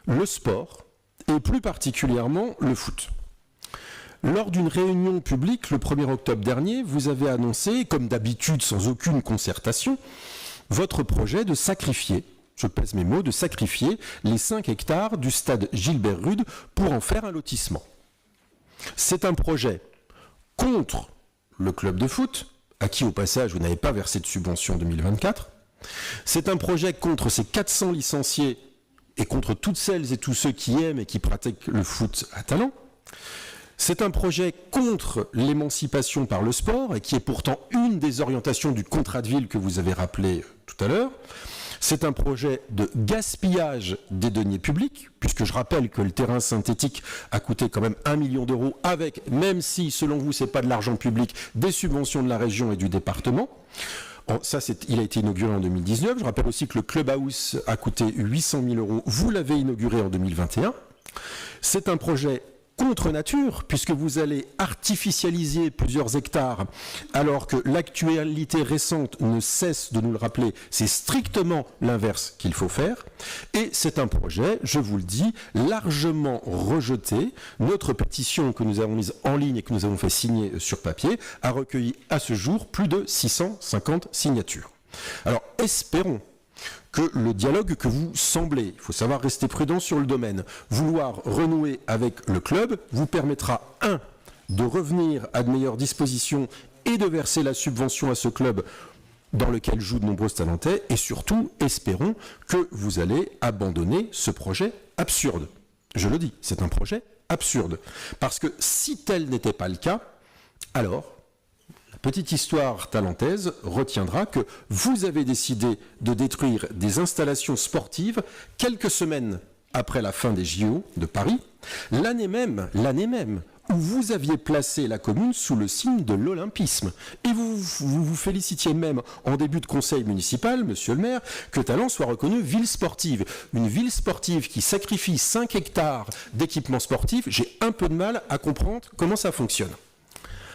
le sport, et plus particulièrement le foot. Lors d'une réunion publique le 1er octobre dernier, vous avez annoncé, comme d'habitude sans aucune concertation, votre projet de sacrifier, je pèse mes mots, de sacrifier les 5 hectares du stade Gilbert Rude pour en faire un lotissement. C'est un projet contre le club de foot, à qui au passage vous n'avez pas versé de subvention en 2024. C'est un projet contre ces 400 licenciés et contre toutes celles et tous ceux qui aiment et qui pratiquent le foot à talent. C'est un projet contre l'émancipation par le sport et qui est pourtant une des orientations du contrat de ville que vous avez rappelé tout à l'heure. C'est un projet de gaspillage des deniers publics, puisque je rappelle que le terrain synthétique a coûté quand même 1 million d'euros avec, même si selon vous c'est pas de l'argent public, des subventions de la région et du département. Ça, il a été inauguré en 2019. Je rappelle aussi que le Clubhouse a coûté 800 000 euros. Vous l'avez inauguré en 2021. C'est un projet contre nature, puisque vous allez artificialiser plusieurs hectares, alors que l'actualité récente ne cesse de nous le rappeler, c'est strictement l'inverse qu'il faut faire. Et c'est un projet, je vous le dis, largement rejeté. Notre pétition que nous avons mise en ligne et que nous avons fait signer sur papier a recueilli à ce jour plus de 650 signatures. Alors, espérons que le dialogue que vous semblez, il faut savoir rester prudent sur le domaine, vouloir renouer avec le club, vous permettra, 1, de revenir à de meilleures dispositions et de verser la subvention à ce club dans lequel jouent de nombreux Talentais, et surtout, espérons que vous allez abandonner ce projet absurde. Je le dis, c'est un projet absurde. Parce que si tel n'était pas le cas, alors petite histoire talentaise retiendra que vous avez décidé de détruire des installations sportives quelques semaines après la fin des JO de Paris, l'année même où vous aviez placé la commune sous le signe de l'olympisme. Et vous félicitiez même en début de conseil municipal, monsieur le maire, que Talent soit reconnu ville sportive. Une ville sportive qui sacrifie 5 hectares d'équipements sportifs, j'ai un peu de mal à comprendre comment ça fonctionne.